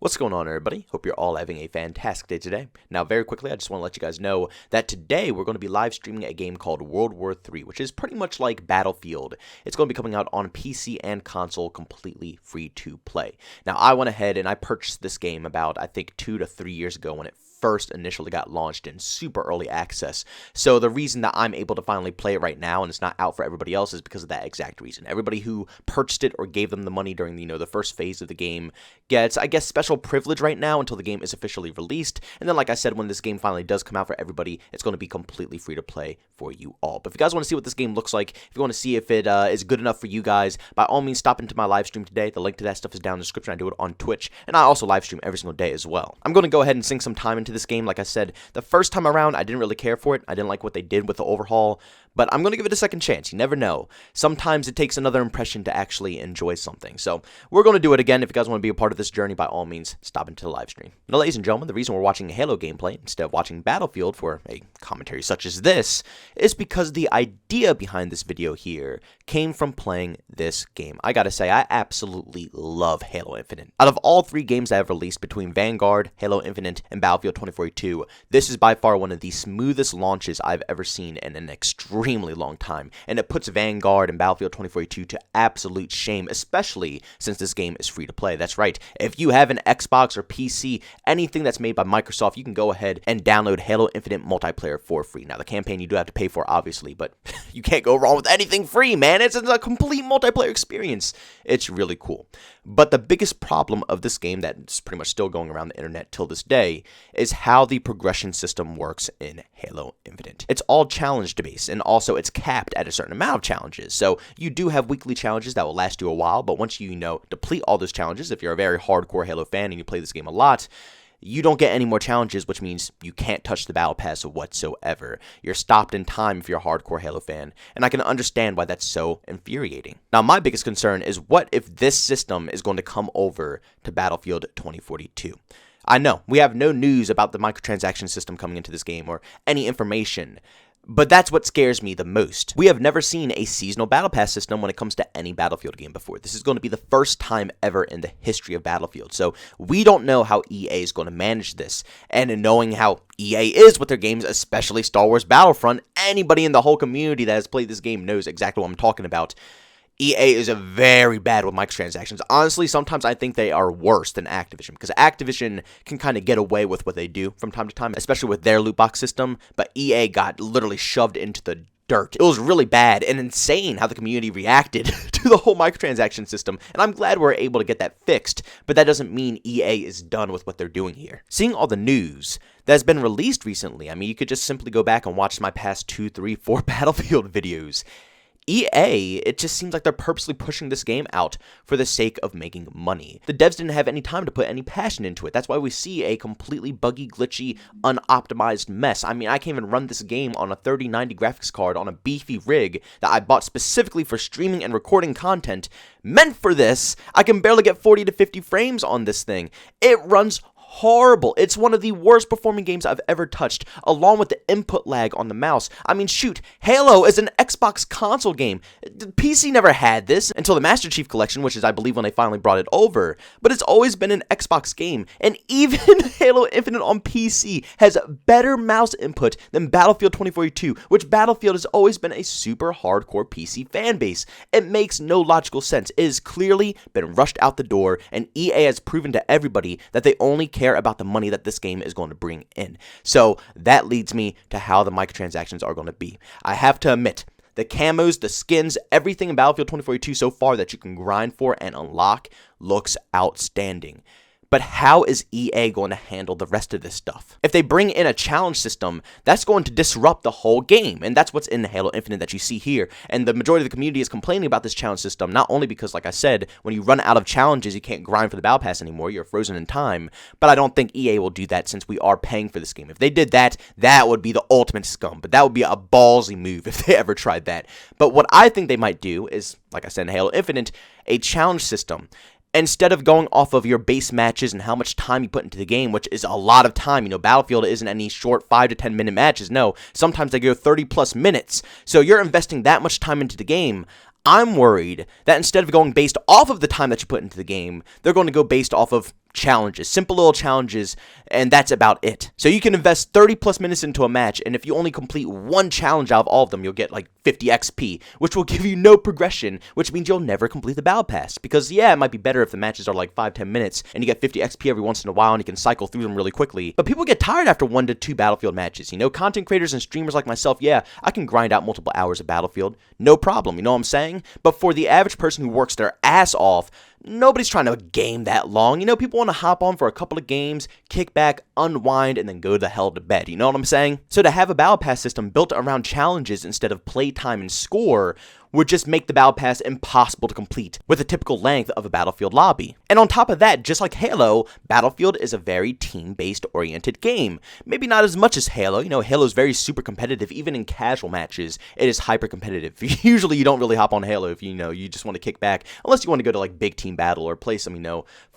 What's going on, everybody? Hope you're all having a fantastic day today. Now, very quickly, I just want to let you guys know that today we're going to be live streaming a game called World War III, which is pretty much like Battlefield. It's going to be coming out on PC and console, completely free to play. Now, I went ahead and I purchased this game about, I think, 2 to 3 years ago when it first initially got launched in super early access. So the reason that I'm able to finally play it right now and it's not out for everybody else is because of that exact reason. Everybody who purchased it or gave them the money during the first phase of the game gets, I guess, special privilege right now until the game is officially released. And then, like I said, when this game finally does come out for everybody, it's going to be completely free to play for you all. But if you guys want to see what this game looks like, if you want to see if it is good enough for you guys, by all means, stop into my live stream today. The link to that stuff is down in the description. I do it on Twitch, and I also live stream every single day as well. I'm going to go ahead and sink some time into this game. Like I said, the first time around, I didn't really care for it. I didn't like what they did with the overhaul, but I'm going to give it a second chance. You never know. Sometimes it takes another impression to actually enjoy something. So we're going to do it again. If you guys want to be a part of this journey, by all means, stop into the live stream. Now, ladies and gentlemen, the reason we're watching Halo gameplay instead of watching Battlefield for a commentary such as this is because the idea behind this video here came from playing this game. I gotta say, I absolutely love Halo Infinite. Out of all 3 games that I've released between Vanguard, Halo Infinite, and Battlefield 2042, this is by far one of the smoothest launches I've ever seen in an extremely long time, and it puts Vanguard and Battlefield 2042 to absolute shame, especially since this game is free to play. That's right, if you have an Xbox or PC, anything that's made by Microsoft, you can go ahead and download Halo Infinite multiplayer for free. Now, the campaign you do have to pay for, obviously, but you can't go wrong with anything free, man. It's a complete multiplayer experience. It's really cool. But the biggest problem of this game that's pretty much still going around the internet till this day is how the progression system works in Halo Infinite. It's all challenge-based, and also it's capped at a certain amount of challenges. So you do have weekly challenges that will last you a while, but once you deplete all those challenges, if you're a very hardcore Halo fan and you play this game a lot, you don't get any more challenges, which means you can't touch the battle pass whatsoever. You're stopped in time if you're a hardcore Halo fan, and I can understand why that's so infuriating. Now, my biggest concern is what if this system is going to come over to Battlefield 2042? I know, we have no news about the microtransaction system coming into this game or any information, but that's what scares me the most. We have never seen a seasonal battle pass system when it comes to any Battlefield game before. This is going to be the first time ever in the history of Battlefield. So we don't know how EA is going to manage this. And in knowing how EA is with their games, especially Star Wars Battlefront, anybody in the whole community that has played this game knows exactly what I'm talking about. EA is very bad with microtransactions. Honestly, sometimes I think they are worse than Activision, because Activision can kind of get away with what they do from time to time, especially with their loot box system, but EA got literally shoved into the dirt. It was really bad and insane how the community reacted to the whole microtransaction system, and I'm glad we're able to get that fixed, but that doesn't mean EA is done with what they're doing here. Seeing all the news that's been released recently, I mean, you could just simply go back and watch my past 2, 3, 4 Battlefield videos. EA, it just seems like they're purposely pushing this game out for the sake of making money. The devs didn't have any time to put any passion into it. That's why we see a completely buggy, glitchy, unoptimized mess. I mean, I can't even run this game on a 3090 graphics card on a beefy rig that I bought specifically for streaming and recording content meant for this. I can barely get 40 to 50 frames on this thing. It runs horrible. It's one of the worst performing games I've ever touched, along with the input lag on the mouse. I mean, shoot, Halo is an Xbox console game. The PC never had this until the Master Chief Collection, which is, I believe, when they finally brought it over, but it's always been an Xbox game, and even Halo Infinite on PC has better mouse input than Battlefield 2042, which Battlefield has always been a super hardcore PC fan base. It makes no logical sense. It has clearly been rushed out the door, and EA has proven to everybody that they only care about the money that this game is going to bring in. So that leads me to how the microtransactions are going to be. I have to admit, the camos, the skins, everything in Battlefield 2042 so far that you can grind for and unlock looks outstanding. But how is EA going to handle the rest of this stuff? If they bring in a challenge system, that's going to disrupt the whole game, and that's what's in Halo Infinite that you see here. And the majority of the community is complaining about this challenge system, not only because, like I said, when you run out of challenges, you can't grind for the battle pass anymore, you're frozen in time, but I don't think EA will do that since we are paying for this game. If they did that, that would be the ultimate scum, but that would be a ballsy move if they ever tried that. But what I think they might do is, like I said in Halo Infinite, a challenge system. Instead of going off of your base matches and how much time you put into the game, which is a lot of time, Battlefield isn't any short 5 to 10 minute matches. No, sometimes they go 30 plus minutes. So you're investing that much time into the game. I'm worried that instead of going based off of the time that you put into the game, they're going to go based off of challenges, simple little challenges, and that's about it. So you can invest 30 plus minutes into a match, and if you only complete one challenge out of all of them, you'll get like 50 XP, which will give you no progression, which means you'll never complete the battle pass. Because yeah, it might be better if the matches are like 5-10 minutes, and you get 50 XP every once in a while, and you can cycle through them really quickly. But people get tired after 1 to 2 Battlefield matches. You know, content creators and streamers like myself, yeah, I can grind out multiple hours of Battlefield, no problem, you know what I'm saying? But for the average person who works their ass off, nobody's trying to game that long. You know, people want to hop on for a couple of games, kick back, unwind, and then go the hell to bed. You know what I'm saying? So to have a battle pass system built around challenges instead of playtime and score would just make the battle pass impossible to complete with the typical length of a Battlefield lobby. And on top of that, just like Halo, Battlefield is a very team-based oriented game. Maybe not as much as Halo. You know, Halo's very super competitive. Even in casual matches, it is hyper competitive. Usually you don't really hop on Halo if you just want to kick back, unless you want to go to like big team battle or play some,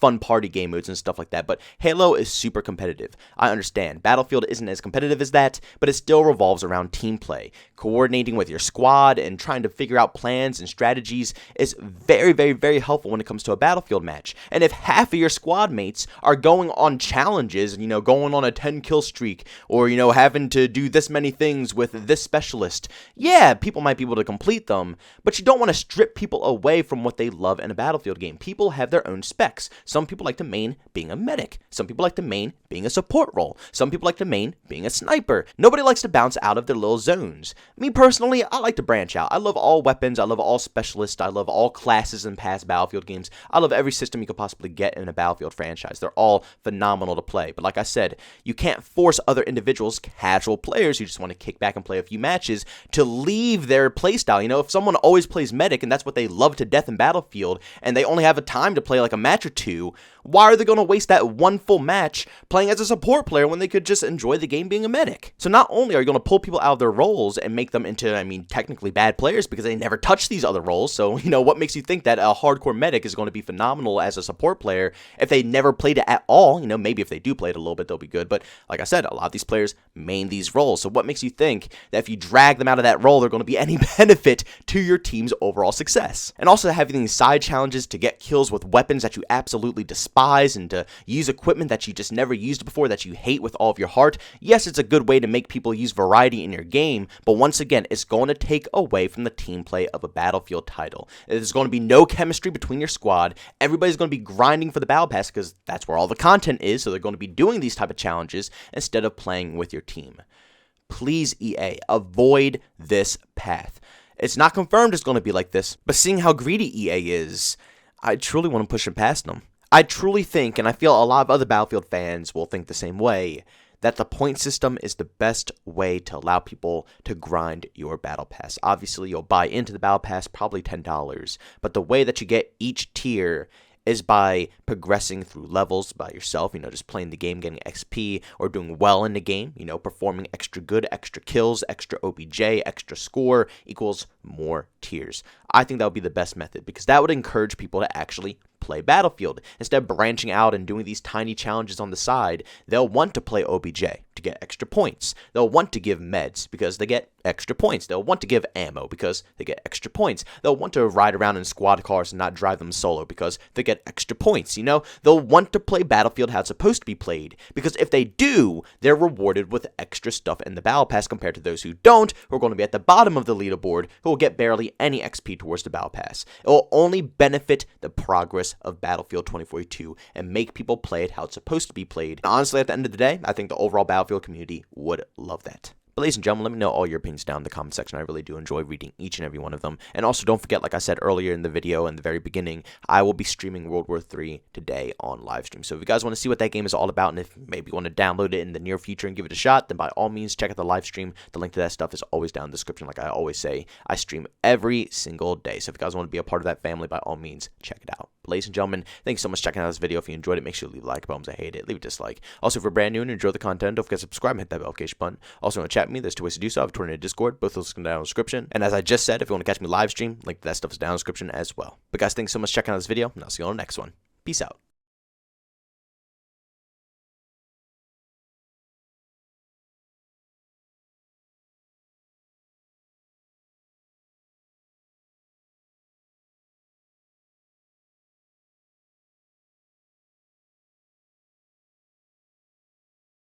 fun party game modes and stuff like that. But Halo is super competitive. I understand. Battlefield isn't as competitive as that, but it still revolves around team play. Coordinating with your squad and trying to figure out plans and strategies is very, very, very helpful when it comes to a Battlefield match. And if half of your squad mates are going on challenges, going on a 10 kill streak, or, having to do this many things with this specialist, yeah, people might be able to complete them, but you don't want to strip people away from what they love in a Battlefield game. People have their own specs. Some people like to main being a medic. Some people like to main being a support role. Some people like to main being a sniper. Nobody likes to bounce out of their little zones. Me personally, I like to branch out. I love all weapons. I love all specialists. I love all classes in past Battlefield games. I love every system you could possibly get in a Battlefield franchise. They're all phenomenal to play. But like I said, you can't force other individuals, casual players who just want to kick back and play a few matches, to leave their playstyle. If someone always plays medic and that's what they love to death in Battlefield, and they only have a time to play like a match or two, why are they going to waste that one full match playing as a support player when they could just enjoy the game being a medic? So not only are you going to pull people out of their roles and make them into, technically bad players because they never touch these other roles. So, what makes you think that a hardcore medic is going to be phenomenal as a support player if they never played it at all? Maybe if they do play it a little bit, they'll be good. But like I said, a lot of these players main these roles. So what makes you think that if you drag them out of that role, they're going to be any benefit to your team's overall success? And also having these side challenges to get kills with weapons that you absolutely despise and to use equipment that you just never used before that you hate with all of your heart. Yes, it's a good way to make people use variety in your game, but once again, it's going to take away from the team play of a Battlefield title. There's going to be no chemistry between your squad. Everybody's going to be grinding for the battle pass because that's where all the content is, so they're going to be doing these type of challenges instead of playing with your team. Please, EA, avoid this path. It's not confirmed it's going to be like this, but seeing how greedy EA is, I truly want to push them past them. I truly think, and I feel a lot of other Battlefield fans will think the same way, that the point system is the best way to allow people to grind your battle pass. Obviously, you'll buy into the battle pass, probably $10, but the way that you get each tier is by progressing through levels by yourself, just playing the game, getting XP, or doing well in the game, performing extra good, extra kills, extra OBJ, extra score equals more tiers. I think that would be the best method because that would encourage people to actually play Battlefield. Instead of branching out and doing these tiny challenges on the side, they'll want to play OBJ to get extra points. They'll want to give meds because they get extra points. They'll want to give ammo because they get extra points. They'll want to ride around in squad cars and not drive them solo because they get extra points. They'll want to play Battlefield how it's supposed to be played because if they do, they're rewarded with extra stuff in the battle pass compared to those who don't, who are going to be at the bottom of the leaderboard, who will get barely any XP towards the battle pass. It will only benefit the progress of Battlefield 2042 and make people play it how it's supposed to be played. And honestly, at the end of the day, I think the overall Battlefield community would love that. But ladies and gentlemen, let me know all your opinions down in the comment section. I really do enjoy reading each and every one of them. And also don't forget, like I said earlier in the video, in the very beginning, I will be streaming World War 3 today on live stream. So if you guys want to see what that game is all about, and if maybe you want to download it in the near future and give it a shot, then by all means, check out the live stream. The link to that stuff is always down in the description. Like I always say, I stream every single day. So if you guys want to be a part of that family, by all means, check it out. But ladies and gentlemen, thanks so much for checking out this video. If you enjoyed it, make sure to leave a like, bums, I hate it, leave a dislike. Also, if you're brand new and enjoy the content, don't forget to subscribe and hit that notification button. Also, want to chat with me, there's 2 ways to do so. I have Twitter and Discord, both of those are down in the description. And as I just said, if you want to catch me live stream, link to that stuff is down in the description as well. But guys, thanks so much for checking out this video, and I'll see you on the next one. Peace out.